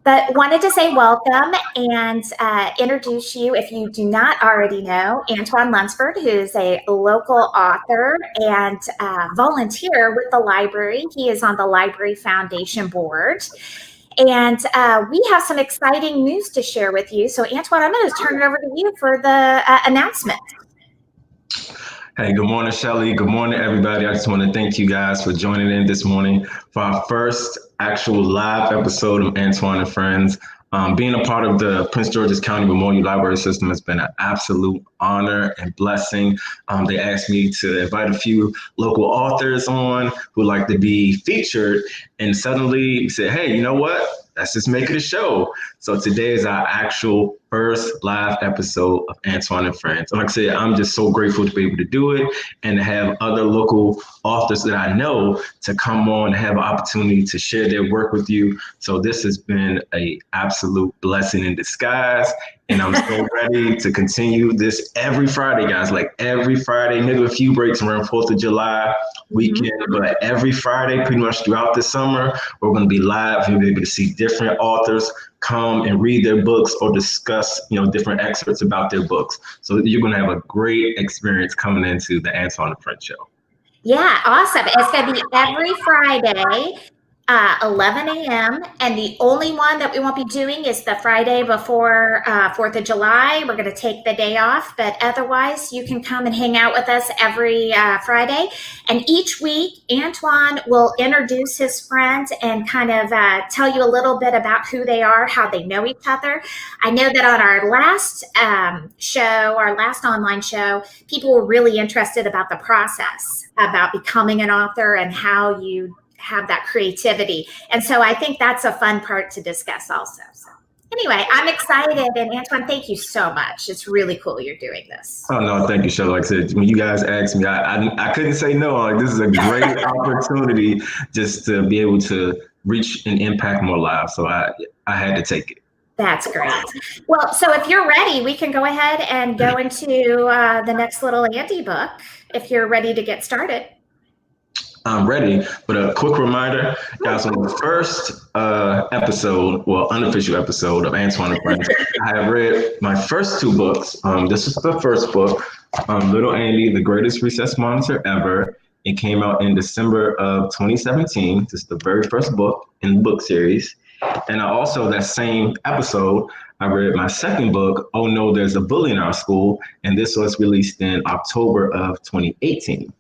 But wanted to say welcome and introduce you, if you do not already know, Antoine Lunsford, who's a local author and volunteer with the library. He is on the Library Foundation Board. And we have some exciting news to share with you. So, Antoine, I'm going to turn it over to you for the announcement. Hey, good morning, Shelly. Good morning, everybody. I just want to thank you guys for joining in this morning for our first actual live episode of Antoine and Friends. Being a part of the Prince George's County Memorial Library System has been an absolute honor and blessing. They asked me to invite a few local authors on who like to be featured, and suddenly said, hey, you know what? Let's just make it a show. So today is our actual first live episode of Antoine and Friends. And like I said, I'm just so grateful to be able to do it and to have other local authors that I know to come on and have an opportunity to share their work with you. So this has been an absolute blessing in disguise. And I'm so ready to continue this every Friday, guys. Like every Friday, maybe a few breaks around 4th of July weekend, but every Friday, pretty much throughout the summer, we're going to be live. You'll be able to see different authors come and read their books or discuss, different excerpts about their books. So you're going to have a great experience coming into the Antoine and Friends show. Yeah, awesome. It's going to be every Friday, 11 a.m. And the only one that we won't be doing is the Friday before 4th of July. We're going to take the day off, but otherwise you can come and hang out with us every Friday. And each week, Antoine will introduce his friends and kind of tell you a little bit about who they are, how they know each other. I know that on our last show, our last online show, people were really interested about the process, about becoming an author and how you have that creativity. And so I think that's a fun part to discuss also. So anyway, I'm excited. And Antoine, thank you so much. It's really cool you're doing this. Oh, no, thank you, Shelly. Like I said, when you guys asked me, I couldn't say no. Like, this is a great opportunity just to be able to reach and impact more lives. So I had to take it. That's great. Well, so if you're ready, we can go ahead and go into the next little Andy book, if you're ready to get started. I'm ready, but a quick reminder, guys, on the first episode, well, unofficial episode of Antoine and Friends, I have read my first two books. This is the first book, Little Andy, the Greatest Recess Monitor Ever. It came out in December of 2017. This is the very first book in the book series. And I also, that same episode, I read my second book, Oh No, There's a Bully in Our School, and this was released in October of 2018.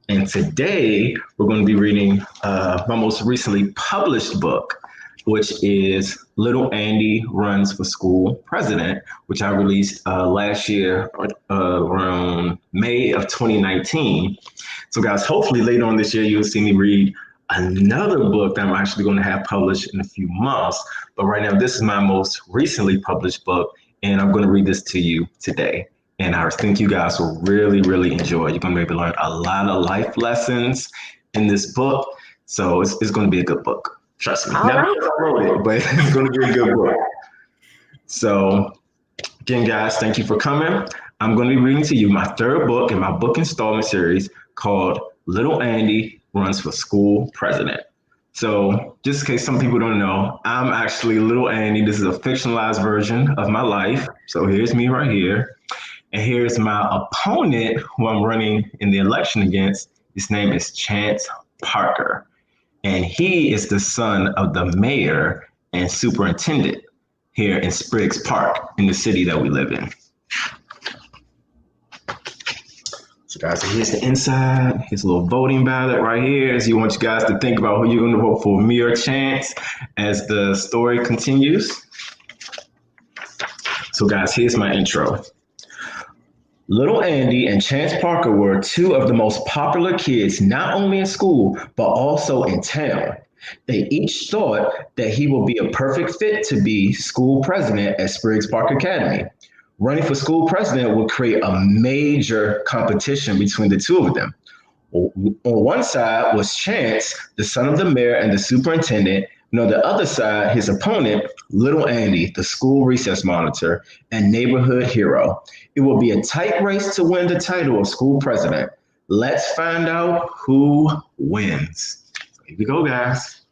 And today we're going to be reading my most recently published book, which is Little Andy Runs for School President, which I released last year around May of 2019. So guys, hopefully later on this year, you'll see me read another book that I'm actually going to have published in a few months. But right now, this is my most recently published book, and I'm going to read this to you today. And I think you guys will really, really enjoy it. You're going to be able to learn a lot of life lessons in this book. So it's going to be a good book. Trust me. Never wrote it, but it's going to be a good book. So again, guys, thank you for coming. I'm going to be reading to you my third book in my book installment series called Little Andy Runs for School President. So just in case some people don't know, I'm actually Little Andy. This is a fictionalized version of my life. So here's me right here. And here's my opponent who I'm running in the election against. His name is Chance Parker. And he is the son of the mayor and superintendent here in Spriggs Park in the city that we live in. So guys, here's the inside. Here's a little voting ballot right here. So you want you guys to think about who you're going to vote for, me or Chance, as the story continues. So guys, here's my intro. Little Andy and Chance Parker were two of the most popular kids, not only in school, but also in town. They each thought that he would be a perfect fit to be school president at Spriggs Park Academy. Running for school president would create a major competition between the two of them. On one side was Chance, the son of the mayor and the superintendent, and on the other side, his opponent, Little Andy, the school recess monitor and neighborhood hero. It will be a tight race to win the title of school president. Let's find out who wins. Here we go, guys.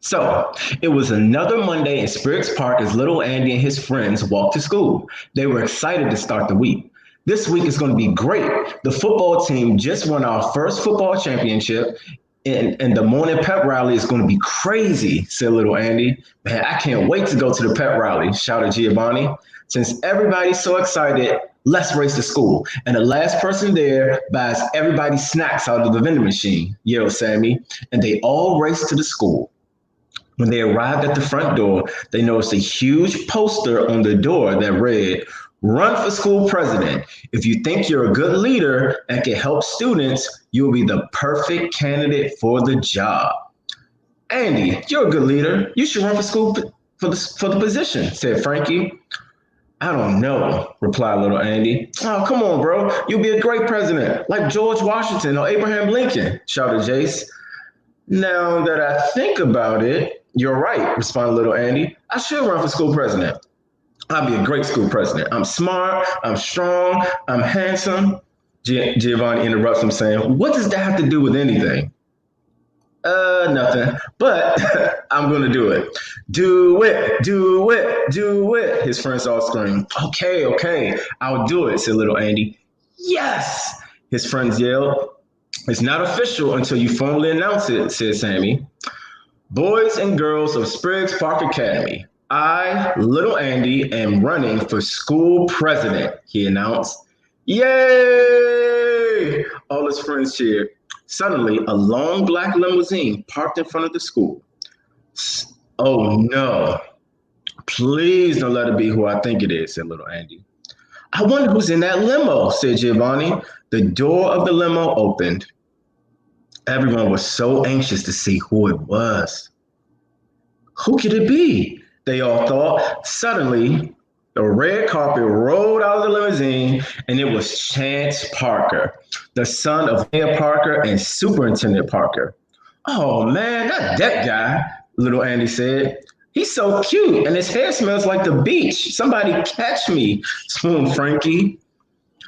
So it was another Monday in Spriggs Park as little Andy and his friends walked to school. They were excited to start the week. This week is going to be great. The football team just won our first football championship, and the morning pep rally is going to be crazy, said little Andy. Man, I can't wait to go to the pep rally, shouted Giovanni. Since everybody's so excited, let's race to school. And the last person there buys everybody snacks out of the vending machine, yelled Sammy. And they all raced to the school. When they arrived at the front door, they noticed a huge poster on the door that read, "Run for school president. If you think you're a good leader and can help students, you'll be the perfect candidate for the job." "Andy, you're a good leader. You should run for school for the position," said Frankie. "I don't know," replied little Andy. "Oh, come on, bro. You'll be a great president, like George Washington or Abraham Lincoln," shouted Jace. "Now that I think about it, you're right," responded little Andy. "I should run for school president. I'll be a great school president. I'm smart, I'm strong, I'm handsome." Giovanni interrupts him saying, "What does that have to do with anything?" Nothing, but I'm going to do it. Do it, do it, do it," his friends all screamed. Okay, I'll do it," said little Andy. "Yes," his friends yelled. "It's not official until you formally announce it," said Sammy. "Boys and girls of Spriggs Park Academy, I, little Andy, am running for school president," he announced. "Yay!" All his friends cheered. Suddenly, a long black limousine parked in front of the school. "Oh no, please don't let it be who I think it is," said little Andy. "I wonder who's in that limo," said Giovanni. The door of the limo opened. Everyone was so anxious to see who it was. Who could it be? They all thought. Suddenly, the red carpet rolled out of the limousine, and it was Chance Parker, the son of Mayor Parker and Superintendent Parker. "Oh man, not that guy," little Andy said. "He's so cute, and his hair smells like the beach. Somebody catch me," swooned Frankie.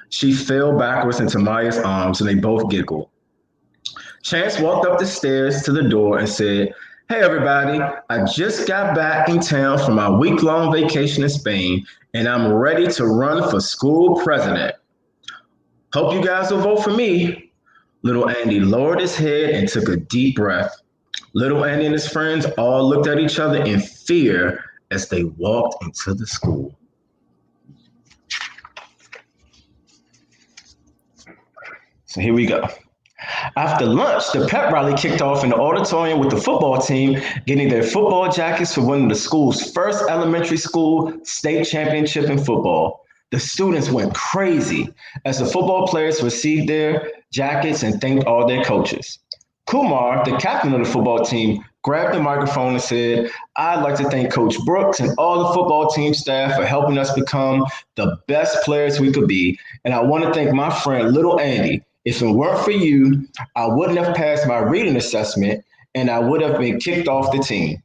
She fell backwards into Maya's arms, and they both giggled. Chance walked up the stairs to the door and said, "Hey everybody, I just got back in town from my week-long vacation in Spain, and I'm ready to run for school president. Hope you guys will vote for me." Little Andy lowered his head and took a deep breath. Little Andy and his friends all looked at each other in fear as they walked into the school. So here we go. After lunch, the pep rally kicked off in the auditorium with the football team getting their football jackets for winning the school's first elementary school state championship in football. The students went crazy as the football players received their jackets and thanked all their coaches. Kumar, the captain of the football team, grabbed the microphone and said, "I'd like to thank Coach Brooks and all the football team staff for helping us become the best players we could be. And I want to thank my friend Little Andy. If it weren't for you, I wouldn't have passed my reading assessment and I would have been kicked off the team.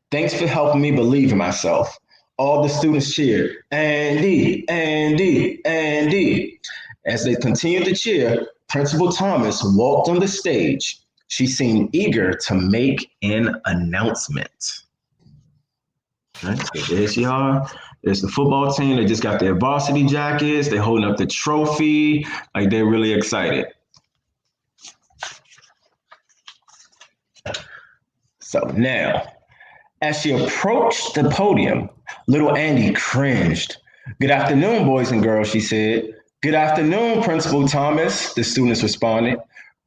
Thanks for helping me believe in myself." All the students cheered, "Andy, Andy, Andy." As they continued to cheer, Principal Thomas walked on the stage. She seemed eager to make an announcement. All right, so there she are. There's the football team. They just got their varsity jackets. They're holding up the trophy. Like they're really excited. So now, as she approached the podium, little Andy cringed. "Good afternoon, boys and girls," she said. "Good afternoon, Principal Thomas," the students responded.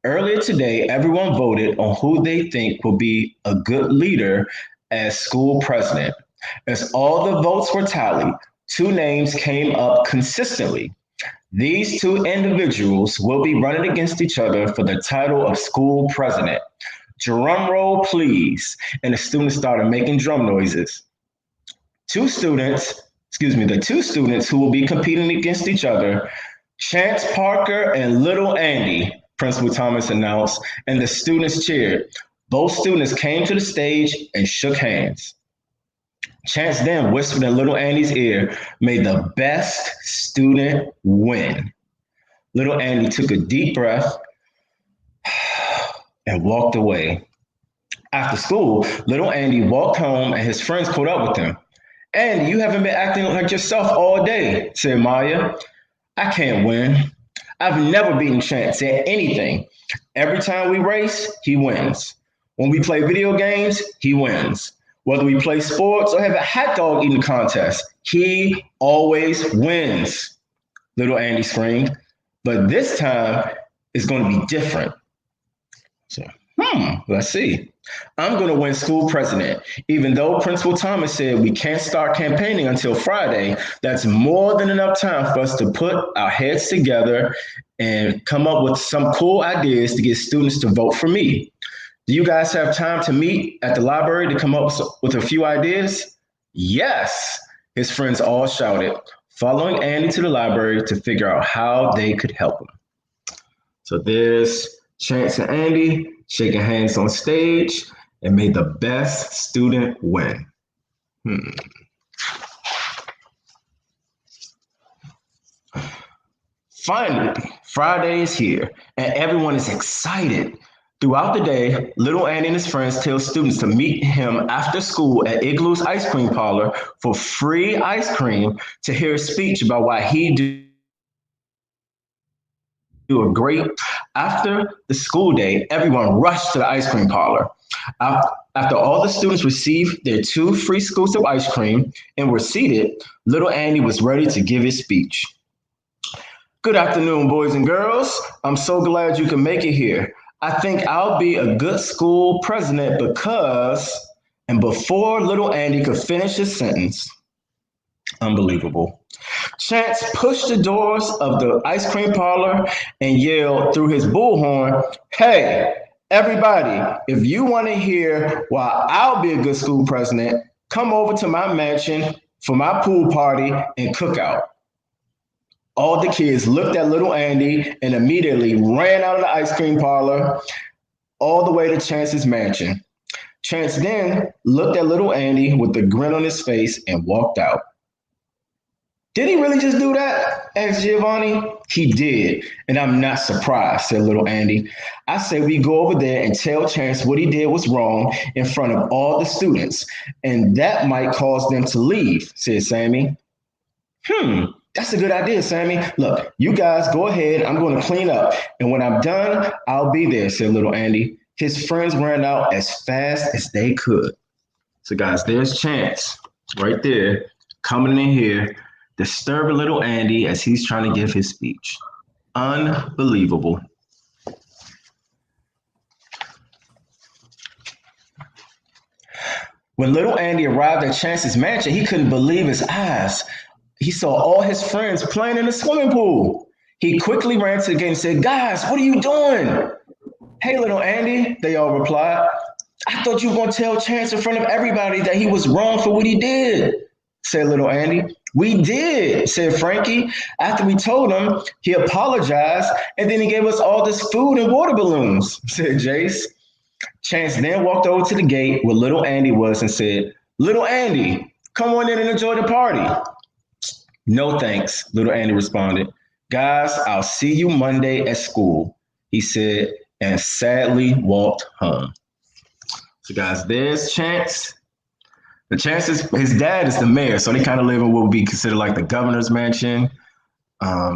"Earlier today, everyone voted on who they think will be a good leader as school president. As all the votes were tallied, two names came up consistently. These two individuals will be running against each other for the title of school president. Drum roll, please." And the students started making drum noises. The two students who will be competing against each other, Chance Parker and Little Andy, Principal Thomas announced, and the students cheered. Both students came to the stage and shook hands. Chance then whispered in Little Andy's ear, "May the best student win." Little Andy took a deep breath and walked away. After school, little Andy walked home and his friends caught up with him. Andy, you haven't been acting like yourself all day, said Maya. I can't win. I've never beaten Chance at anything. Every time we race, he wins. When we play video games, he wins. Whether we play sports or have a hot dog eating contest, he always wins, little Andy screamed. But this time, it's going to be different. So, let's see. I'm going to win school president. Even though Principal Thomas said we can't start campaigning until Friday, that's more than enough time for us to put our heads together and come up with some cool ideas to get students to vote for me. Do you guys have time to meet at the library to come up with a few ideas? Yes, his friends all shouted, following Andy to the library to figure out how they could help him. So there's Chance and Andy shaking hands on stage, and may the best student win. Finally, Friday is here, and everyone is excited. Throughout the day, little Andy and his friends tell students to meet him after school at Igloo's ice cream parlor for free ice cream to hear a speech about why he do a great. After the school day, everyone rushed to the ice cream parlor. After all the students received their 2 free scoops of ice cream and were seated, little Andy was ready to give his speech. Good afternoon, boys and girls. I'm so glad you can make it here. I think I'll be a good school president because, and before little Andy could finish his sentence, unbelievable, Chance pushed the doors of the ice cream parlor and yelled through his bullhorn, "Hey, everybody, if you want to hear why I'll be a good school president, come over to my mansion for my pool party and cookout." All the kids looked at little Andy and immediately ran out of the ice cream parlor all the way to Chance's mansion. Chance then looked at little Andy with a grin on his face and walked out. Did he really just do that? Asked Giovanni. He did, and I'm not surprised, said little Andy. I say we go over there and tell Chance what he did was wrong in front of all the students, and that might cause them to leave, said Sammy. That's a good idea, Sammy. Look, you guys go ahead. I'm going to clean up, and when I'm done, I'll be there, said little Andy. His friends ran out as fast as they could. So guys, there's Chance right there coming in here, disturbing little Andy as he's trying to give his speech. Unbelievable. When little Andy arrived at Chance's mansion, he couldn't believe his eyes. He saw all his friends playing in the swimming pool. He quickly ran to the gate and said, "Guys, what are you doing?" "Hey, little Andy," they all replied. "I thought you were going to tell Chance in front of everybody that he was wrong for what he did," said little Andy. "We did," said Frankie. "After we told him, he apologized, and then he gave us all this food and water balloons," said Jace. Chance then walked over to the gate where little Andy was and said, "Little Andy, come on in and enjoy the party." "No thanks," little Andy responded. "Guys, I'll see you Monday at school," he said, and sadly walked home. So guys, there's Chance. The Chance is, his dad is the mayor, so they kind of live in what would be considered like the governor's mansion.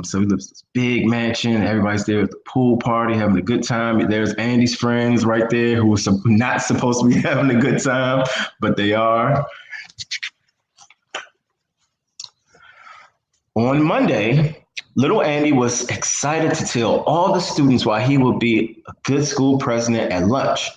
So he lives in this big mansion. Everybody's there at the pool party, having a good time. There's Andy's friends right there who are not supposed to be having a good time, but they are. On Monday, little Andy was excited to tell all the students why he would be a good school president at lunch.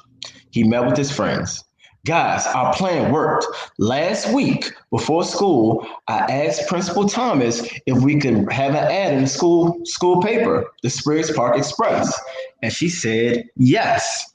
He met with his friends. "Guys, our plan worked. Last week, before school, I asked Principal Thomas if we could have an ad in the school paper, the Spriggs Park Express, and she said yes."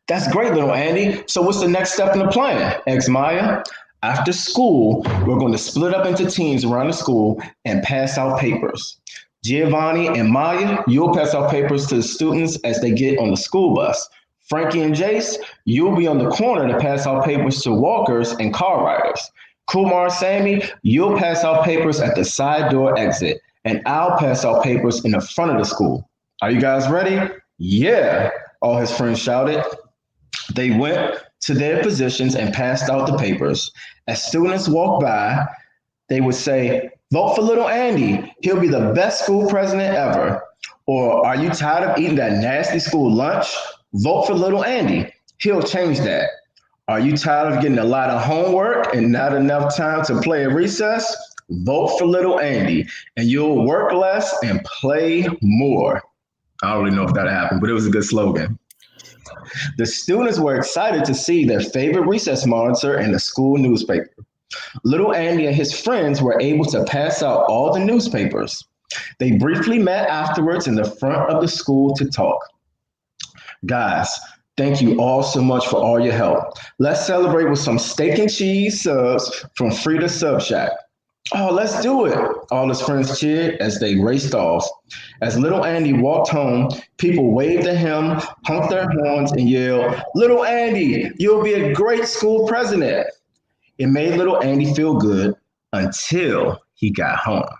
"That's great, little Andy. So what's the next step in the plan?" asked Maya. "After school, we're going to split up into teams around the school and pass out papers. Giovanni and Maya, you'll pass out papers to the students as they get on the school bus. Frankie and Jace, you'll be on the corner to pass out papers to walkers and car riders. Kumar and Sammy, you'll pass out papers at the side door exit, and I'll pass out papers in the front of the school. Are you guys ready?" "Yeah," all his friends shouted. They went to their positions and passed out the papers. As students walked by, they would say, "Vote for little Andy. He'll be the best school president ever." Or, "Are you tired of eating that nasty school lunch? Vote for little Andy. He'll change that." "Are you tired of getting a lot of homework and not enough time to play at recess? Vote for little Andy, and you'll work less and play more." I don't really know if that happened, but it was a good slogan. The students were excited to see their favorite recess monitor in the school newspaper. Little Andy and his friends were able to pass out all the newspapers. They briefly met afterwards in the front of the school to talk. "Guys, thank you all so much for all your help. Let's celebrate with some steak and cheese subs from Frida Sub Shack." "Oh, let's do it," all his friends cheered as they raced off. As little Andy walked home, people waved at him, honked their horns, and yelled, "Little Andy, you'll be a great school president." It made little Andy feel good until he got home.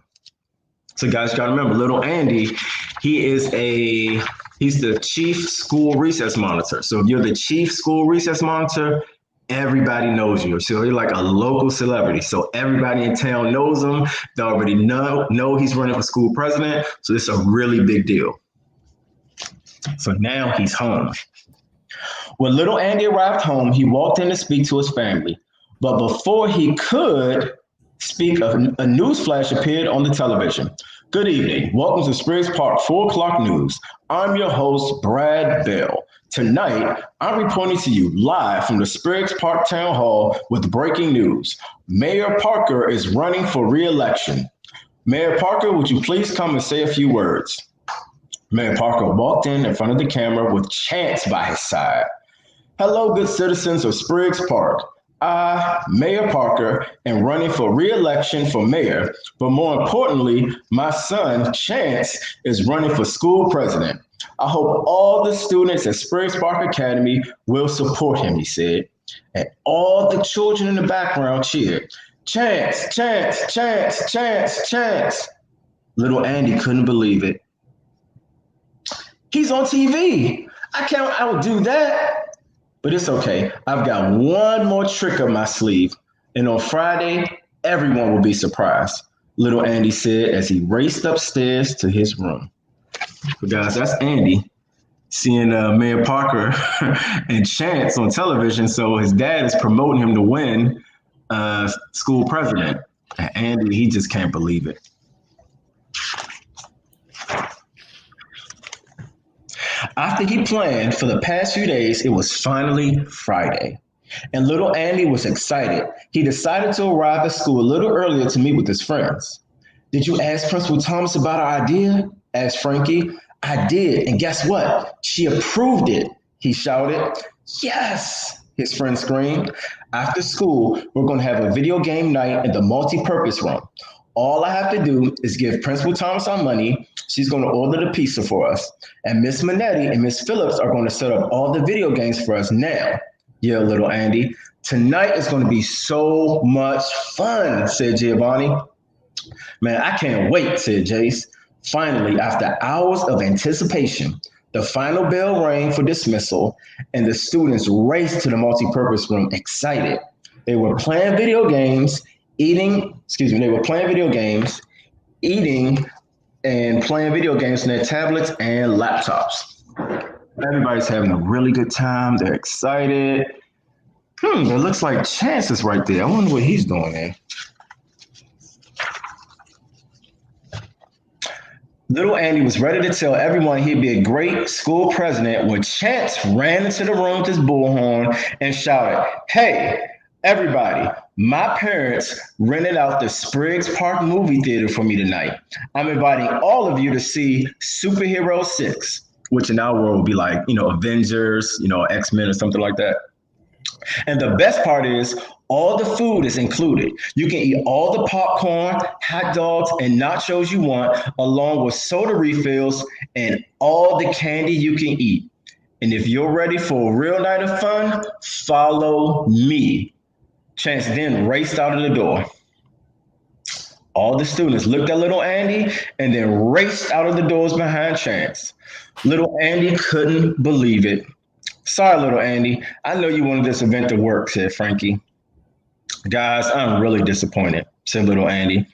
So guys, you gotta remember, little Andy, he's the chief school recess monitor. So if you're the chief school recess monitor, everybody knows you. So you're like a local celebrity. So everybody in town knows him. They already know he's running for school president. So this is a really big deal. So now he's home. When little Andy arrived home, he walked in to speak to his family. But before he could speak, a news flash appeared on the television. "Good evening. Welcome to Spriggs Park 4 o'clock news. I'm your host, Brad Bell. Tonight, I'm reporting to you live from the Spriggs Park Town Hall with breaking news. Mayor Parker is running for re-election. Mayor Parker, would you please come and say a few words?" Mayor Parker walked in front of the camera with Chance by his side. "Hello, good citizens of Spriggs Park. I, Mayor Parker, am running for re-election for mayor, but more importantly, my son, Chance, is running for school president. I hope all the students at Spriggs Park Academy will support him," he said. And all the children in the background cheered. "Chance, Chance, Chance, Chance, Chance." Little Andy couldn't believe it. "He's on TV. I would do that. But it's okay. I've got one more trick up my sleeve. And on Friday, everyone will be surprised," little Andy said as he raced upstairs to his room. But guys, that's Andy seeing Mayor Parker and Chance on television. So his dad is promoting him to win school president. And Andy, he just can't believe it. After he planned for the past few days, it was finally Friday. And little Andy was excited. He decided to arrive at school a little earlier to meet with his friends. "Did you ask Principal Thomas about our idea?" asked Frankie. "I did, and guess what? She approved it," he shouted. "Yes," his friend screamed. "After school, we're going to have a video game night in the multi-purpose room. All I have to do is give Principal Thomas our money. She's going to order the pizza for us. And Miss Minetti and Miss Phillips are going to set up all the video games for us now," yelled little Andy. "Tonight is going to be so much fun," said Giovanni. "Man, I can't wait," said Jace. Finally, after hours of anticipation, the final bell rang for dismissal, and the students raced to the multi-purpose room excited. They were playing video games, eating, and playing video games on their tablets and laptops. Everybody's having a really good time. They're excited. It looks like Chance is right there. I wonder what he's doing there. Little Andy was ready to tell everyone he'd be a great school president when Chance ran into the room with his bullhorn and shouted, "Hey, everybody, my parents rented out the Spriggs Park movie theater for me tonight. I'm inviting all of you to see Superhero 6, which in our world would be like, Avengers, X-Men or something like that. And the best part is all the food is included. You can eat all the popcorn, hot dogs, and nachos you want, along with soda refills and all the candy you can eat. And if you're ready for a real night of fun, follow me." Chance then raced out of the door. All the students looked at little Andy and then raced out of the doors behind Chance. Little Andy couldn't believe it. Sorry, little Andy. I know you wanted this event to work, said Frankie. Guys, I'm really disappointed, said little Andy.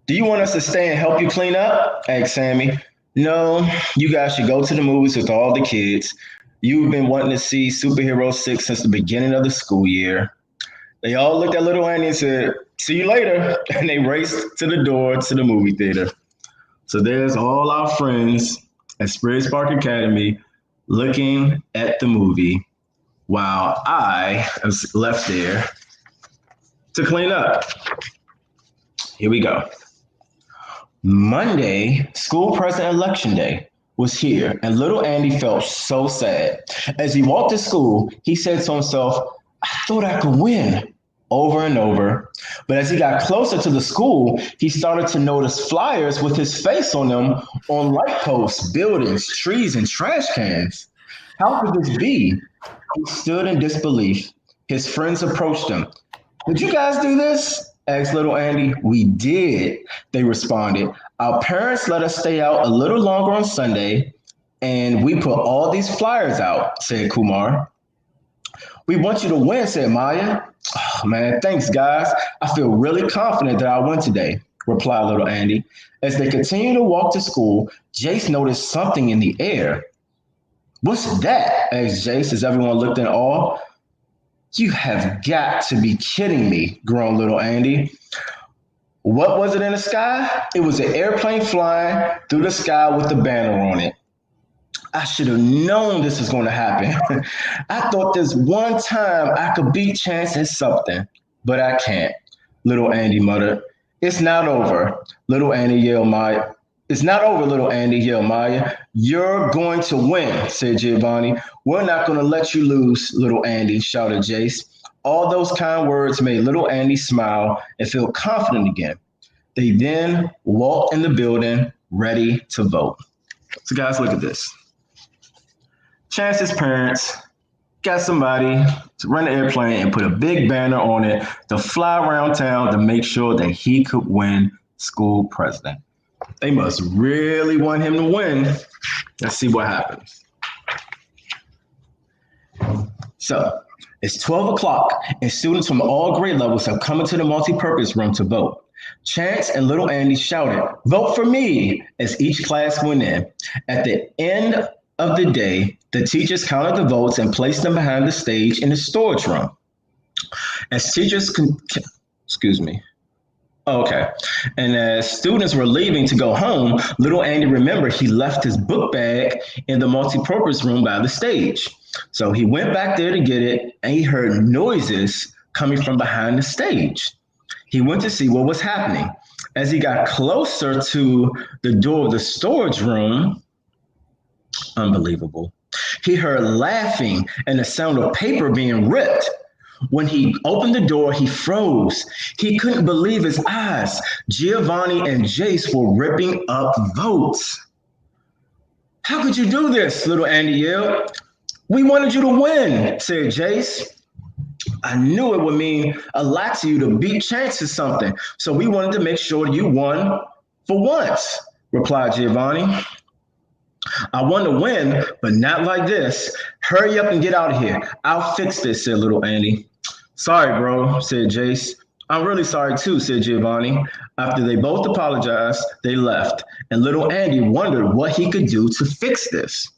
Do you want us to stay and help you clean up? Asked Sammy. No, you guys should go to the movies with all the kids. You've been wanting to see Superhero 6 since the beginning of the school year. They all looked at little Andy and said, see you later. And they raced to the door to the movie theater. So there's all our friends at Spirit Spark Academy looking at the movie while I was left there to clean up. Here we go. Monday, school president election day, was here, and little Andy felt so sad. As he walked to school, he said to himself, I thought I could win, over and over. But as he got closer to the school, he started to notice flyers with his face on them on light posts, buildings, trees, and trash cans. How could this be? He stood in disbelief. His friends approached him. Did you guys do this? Asked little Andy. We did, they responded. Our parents let us stay out a little longer on Sunday, and we put all these flyers out, said Kumar. We want you to win, said Maya. Oh, man, thanks, guys. I feel really confident that I won today, replied little Andy. As they continued to walk to school, Jace noticed something in the air. What's that? Asked Jace as everyone looked in awe. You have got to be kidding me, groaned little Andy. What was it in the sky? It was an airplane flying through the sky with a banner on it. I should have known this was going to happen. I thought this one time I could beat Chance at something, but I can't, little Andy muttered. It's not over, little Andy yelled Maya. It's not over, little Andy yelled Maya. You're going to win, said Giovanni. We're not going to let you lose, little Andy, shouted Jace. All those kind words made little Andy smile and feel confident again. They then walked in the building, ready to vote. So guys, look at this. Chance's parents got somebody to run an airplane and put a big banner on it to fly around town to make sure that he could win school president. They must really want him to win. Let's see what happens. So it's 12 o'clock and students from all grade levels have come into the multi-purpose room to vote. Chance and little Andy shouted, vote for me, as each class went in. At the end of the day, the teachers counted the votes and placed them behind the stage in the storage room. As teachers, And as students were leaving to go home, little Andy remembered he left his book bag in the multi-purpose room by the stage. So he went back there to get it, and he heard noises coming from behind the stage. He went to see what was happening. As he got closer to the door of the storage room, unbelievable, he heard laughing and the sound of paper being ripped. When he opened the door, he froze. He couldn't believe his eyes. Giovanni and Jace were ripping up votes. How could you do this? Little Andy yelled. We wanted you to win, said Jace. I knew it would mean a lot to you to beat Chance or something, so we wanted to make sure you won for once, replied Giovanni. I want to win, but not like this. Hurry up and get out of here. I'll fix this, said little Andy. Sorry, bro, said Jace. I'm really sorry too, said Giovanni. After they both apologized, they left, and little Andy wondered what he could do to fix this.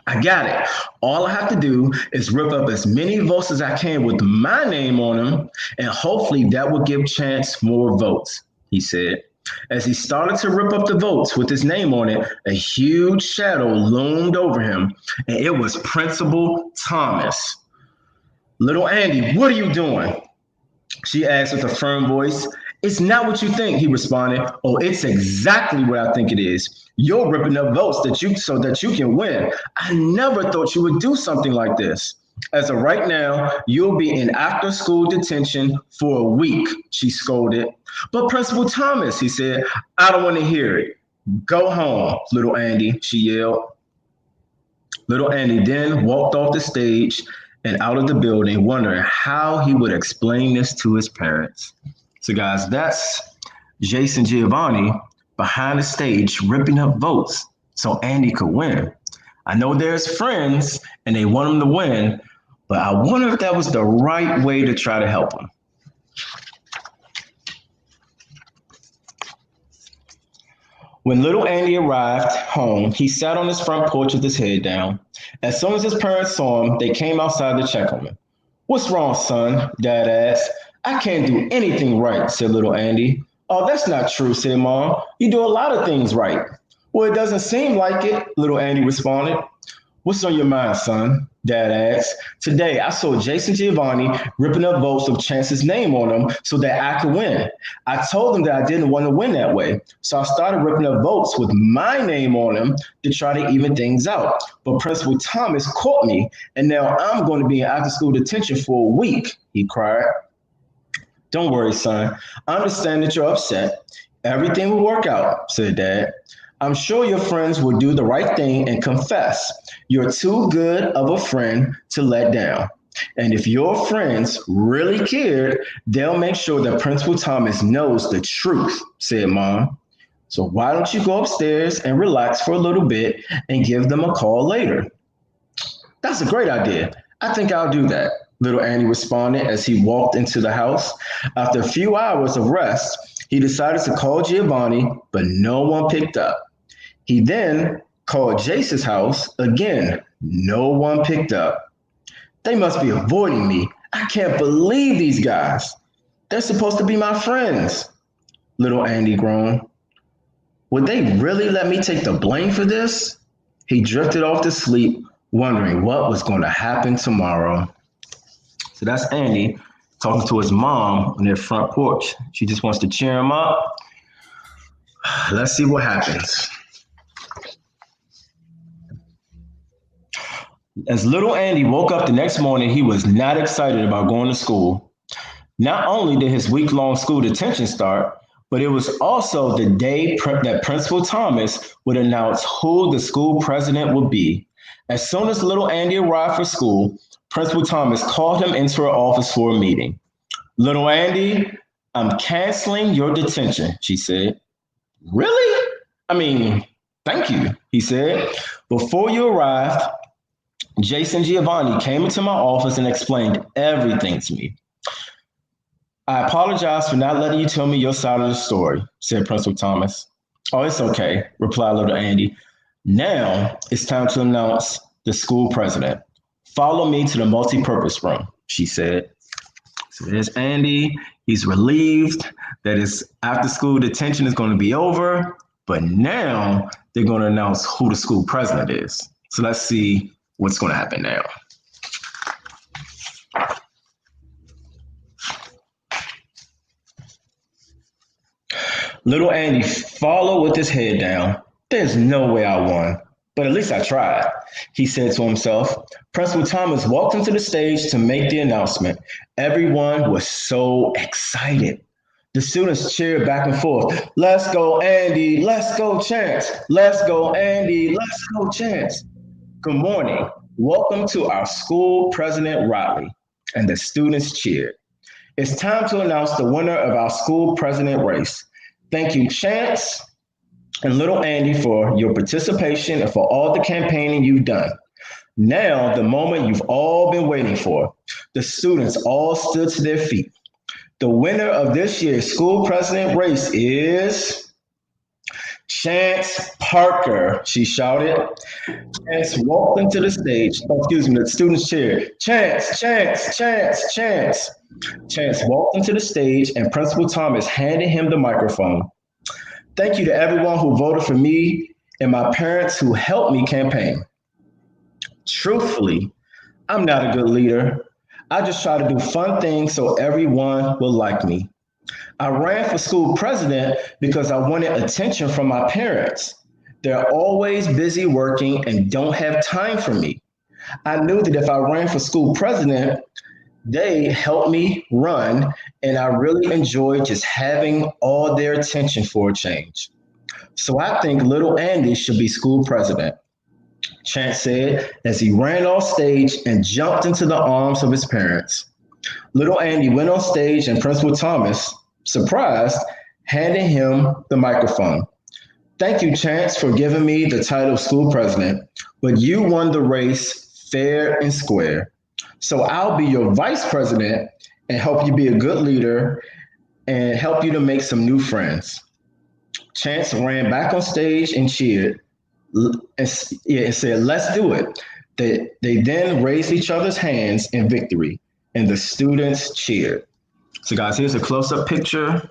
I got it. All I have to do is rip up as many votes as I can with my name on them, and hopefully that will give Chance more votes, he said. As he started to rip up the votes with his name on it, a huge shadow loomed over him, and it was Principal Thomas. Little Andy, what are you doing? She asked with a firm voice. It's not what you think, he responded. Oh, it's exactly what I think it is. You're ripping up votes so that you can win. I never thought you would do something like this. As of right now, you'll be in after-school detention for a week, she scolded. But Principal Thomas, he said, I don't want to hear it. Go home, little Andy, she yelled. Little Andy then walked off the stage and out of the building, wondering how he would explain this to his parents. So guys, that's Jace and Giovanni behind the stage ripping up votes so Andy could win. I know there's friends and they want him to win, but I wonder if that was the right way to try to help him. When little Andy arrived home, he sat on his front porch with his head down. As soon as his parents saw him, they came outside to check on him. "What's wrong, son?" Dad asked. "I can't do anything right," said little Andy. "Oh, that's not true," said Mom. "You do a lot of things right." "Well, it doesn't seem like it," little Andy responded. "What's on your mind, son?" Dad asked. "Today, I saw Jason Giovanni ripping up votes with Chance's name on them so that I could win. I told him that I didn't want to win that way, so I started ripping up votes with my name on them to try to even things out. But Principal Thomas caught me, and now I'm going to be in after-school detention for a week," he cried. "Don't worry, son. I understand that you're upset. Everything will work out," said Dad. "I'm sure your friends will do the right thing and confess. You're too good of a friend to let down. And if your friends really cared, they'll make sure that Principal Thomas knows the truth," said Mom. "So why don't you go upstairs and relax for a little bit and give them a call later?" "That's a great idea. I think I'll do that," little Andy responded as he walked into the house. After a few hours of rest, he decided to call Giovanni, but no one picked up. He then called Jace's house. Again, no one picked up. "They must be avoiding me. I can't believe these guys. They're supposed to be my friends," little Andy groaned. "Would they really let me take the blame for this?" He drifted off to sleep, wondering what was going to happen tomorrow. So that's Andy talking to his mom on their front porch. She just wants to cheer him up. Let's see what happens. As little Andy woke up the next morning, he was not excited about going to school. Not only did his week-long school detention start, but it was also the day that Principal Thomas would announce who the school president would be. As soon as little Andy arrived for school, Principal Thomas called him into her office for a meeting. "Little Andy, I'm canceling your detention," she said. "Really? Thank you," he said. "Before you arrived, Jason Giovanni came into my office and explained everything to me. I apologize for not letting you tell me your side of the story," said Principal Thomas. "Oh, it's okay," replied little Andy. "Now it's time to announce the school president. Follow me to the multi-purpose room," she said. So there's Andy. He's relieved that his after-school detention is going to be over, but now they're going to announce who the school president is. So let's see what's going to happen now. Little Andy followed with his head down. "There's no way I won, but at least I tried," he said to himself. Principal Thomas walked into the stage to make the announcement. Everyone was so excited. The students cheered back and forth. "Let's go, Andy. Let's go, Chance. Let's go, Andy. Let's go, Chance." "Good morning. Welcome to our school president rally." And the students cheered. "It's time to announce the winner of our school president race. Thank you, Chance and little Andy, for your participation and for all the campaigning you've done. Now, the moment you've all been waiting for." The students all stood to their feet. "The winner of this year's school president race is Chance Parker," she shouted. Chance walked into the stage. The students cheered. "Chance, Chance, Chance, Chance." Chance walked into the stage and Principal Thomas handed him the microphone. "Thank you to everyone who voted for me and my parents who helped me campaign. Truthfully, I'm not a good leader. I just try to do fun things so everyone will like me. I ran for school president because I wanted attention from my parents. They're always busy working and don't have time for me. I knew that if I ran for school president, they helped me run, and I really enjoyed just having all their attention for a change. So I think little Andy should be school president," Chance said as he ran off stage and jumped into the arms of his parents. Little Andy went on stage and Principal Thomas, surprised, handed him the microphone. Thank you, Chance, for giving me the title of school president, but you won the race fair and square. So I'll be your vice president and help you be a good leader and help you to make some new friends. Chance ran back on stage and cheered and said, let's do it. They then raised each other's hands in victory, and the students cheered. So, guys, here's a close up picture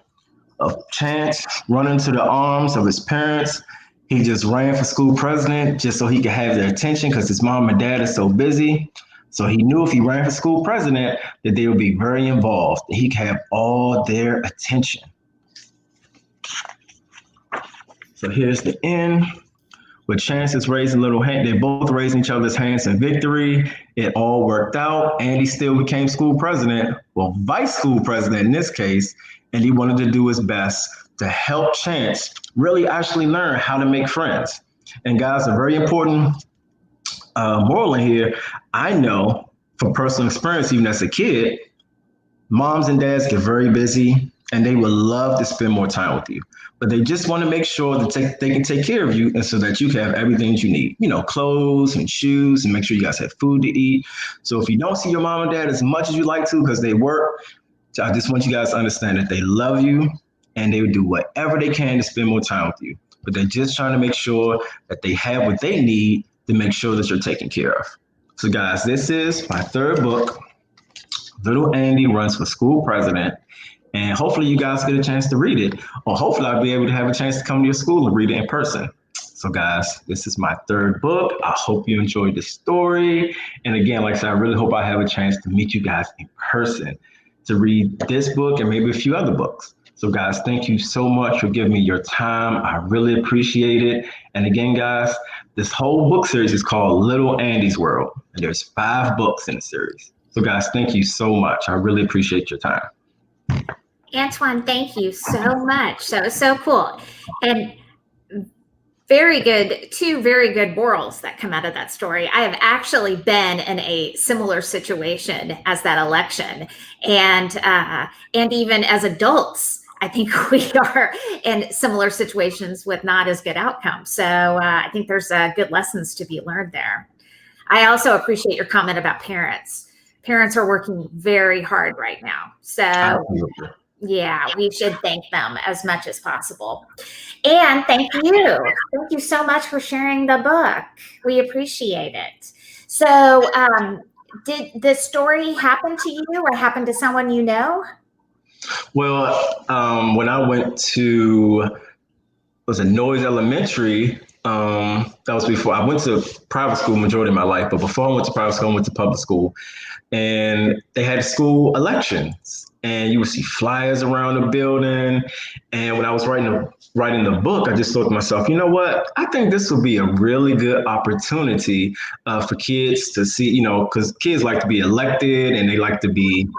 of Chance running to the arms of his parents. He just ran for school president just so he could have their attention because his mom and dad are so busy. So he knew if he ran for school president that they would be very involved, that he could have all their attention. So here's the end. With Chance is raising little hand, they both raising each other's hands in victory. It all worked out. Andy still became school president, well, vice school president in this case, and he wanted to do his best to help Chance really actually learn how to make friends. And guys, a very important moral in here, I know from personal experience, even as a kid, moms and dads get very busy and they would love to spend more time with you, but they just want to make sure that they can take care of you and so that you can have everything that you need, clothes and shoes, and make sure you guys have food to eat. So if you don't see your mom and dad as much as you like to because they work, I just want you guys to understand that they love you and they would do whatever they can to spend more time with you, but they're just trying to make sure that they have what they need to make sure that you're taken care of. So guys, this is my third book, Little Andy Runs for School President. And hopefully you guys get a chance to read it, or hopefully I'll be able to have a chance to come to your school and read it in person. So guys, this is my third book. I hope you enjoyed the story. And again, like I said, I really hope I have a chance to meet you guys in person to read this book and maybe a few other books. So guys, thank you so much for giving me your time. I really appreciate it. And again, guys, this whole book series is called Little Andy's World. And there's 5 books in the series. So guys, thank you so much. I really appreciate your time. Antoine, thank you so much. So cool. And very good, 2 very good morals that come out of that story. I have actually been in a similar situation as that election. And even as adults, I think we are in similar situations with not as good outcomes. So I think there's good lessons to be learned there. I also appreciate your comment about parents. Parents are working very hard right now. So yeah, we should thank them as much as possible. And thank you. Thank you so much for sharing the book. We appreciate it. So did the story happen to you or happen to someone you know? Well, when I went to, Noyes Elementary, that was before I went to private school majority of my life, but before I went to private school, I went to public school, and they had school elections, and you would see flyers around the building. And when I was writing the book, I just thought to myself, you know what? I think this would be a really good opportunity for kids to see, because kids like to be elected and they like to be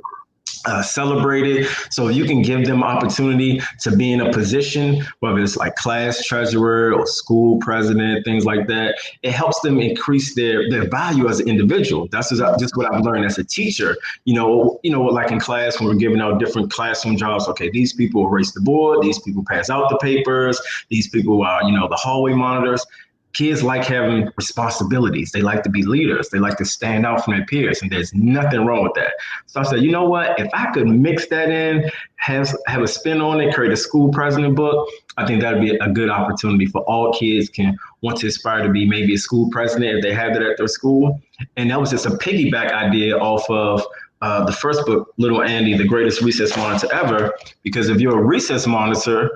celebrated. So you can give them opportunity to be in a position, whether it's like class treasurer or school president, things like that. It helps them increase their value as an individual. That's just what I've learned as a teacher. Like in class when we're giving out different classroom jobs. Okay, these people erase the board. These people pass out the papers. These people are, the hallway monitors. Kids like having responsibilities. They like to be leaders. They like to stand out from their peers, and there's nothing wrong with that. So I said, you know what? If I could mix that in, have a spin on it, create a school president book, I think that'd be a good opportunity for all kids can want to aspire to be maybe a school president if they have that at their school. And that was just a piggyback idea off of the first book, Little Andy, the greatest recess monitor ever, because if you're a recess monitor,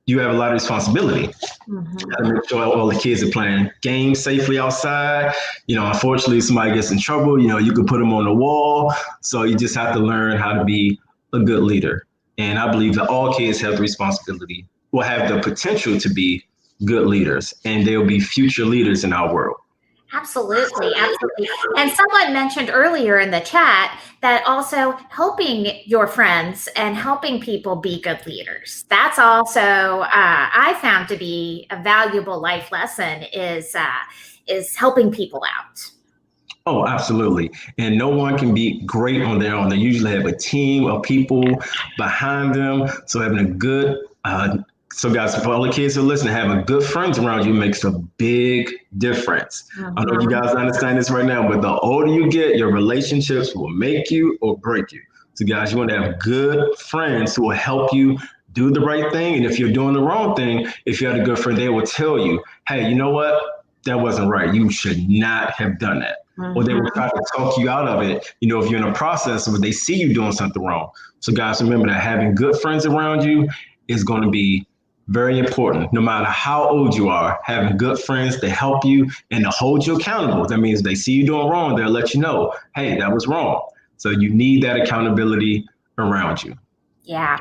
you have a lot of responsibility. Mm-hmm. You gotta make sure all the kids are playing games safely outside. Unfortunately, if somebody gets in trouble, you could put them on the wall. So you just have to learn how to be a good leader. And I believe that all kids have the responsibility, will have the potential to be good leaders, and they'll be future leaders in our world. Absolutely. Absolutely. And someone mentioned earlier in the chat that also helping your friends and helping people be good leaders. That's also, I found to be a valuable life lesson is helping people out. Oh, absolutely. And no one can be great on their own. They usually have a team of people behind them. So having a good So, guys, for all the kids who are listening, having good friends around you makes a big difference. I know you guys understand this right now, but the older you get, your relationships will make you or break you. So, guys, you want to have good friends who will help you do the right thing. And if you're doing the wrong thing, if you had a good friend, they will tell you, hey, you know what? That wasn't right. You should not have done that. Or they will try to talk you out of it, if you're in a process where they see you doing something wrong. So, guys, remember that having good friends around you is going to be very important. No matter how old you are, having good friends to help you and to hold you accountable. That means they see you doing wrong, they'll let you know, hey, that was wrong. So you need that accountability around you. Yeah.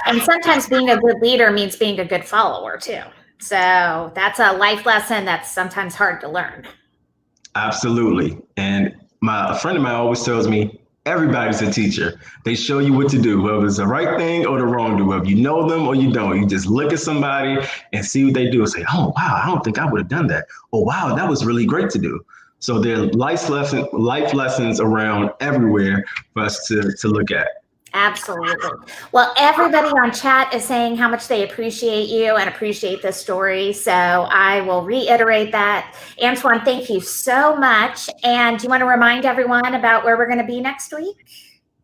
And sometimes being a good leader means being a good follower too. So that's a life lesson that's sometimes hard to learn. Absolutely. And a friend of mine always tells me, everybody's a teacher. They show you what to do, whether it's the right thing or the wrong thing, whether you know them or you don't. You just look at somebody and see what they do and say, oh, wow, I don't think I would have done that. Oh, wow, that was really great to do. So there are life lessons around everywhere for us to look at. Absolutely. Well, everybody on chat is saying how much they appreciate you and appreciate this story. So I will reiterate that. Antoine, thank you so much. And do you want to remind everyone about where we're going to be next week?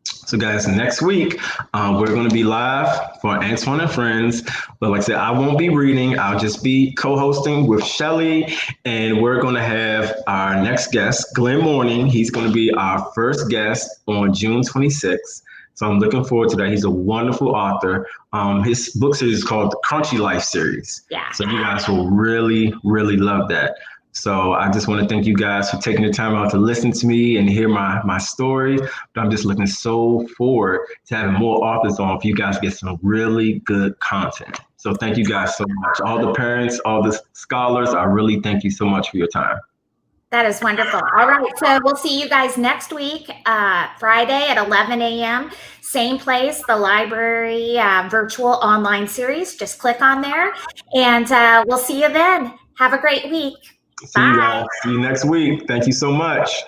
So, guys, next week, we're going to be live for Antoine and Friends. But like I said, I won't be reading. I'll just be co-hosting with Shelly. And we're going to have our next guest, Glenn Morning. He's going to be our first guest on June 26th. So I'm looking forward to that. He's a wonderful author. His book series is called the Crunchy Life series. Yeah. So you guys will really, really love that. So I just want to thank you guys for taking the time out to listen to me and hear my story. But I'm just looking so forward to having more authors on for you guys to get some really good content. So thank you guys so much. All the parents, all the scholars, I really thank you so much for your time. That is wonderful. All right. So we'll see you guys next week, Friday at 11 a.m. Same place, the library virtual online series. Just click on there and we'll see you then. Have a great week. See you guys. See you next week. Thank you so much.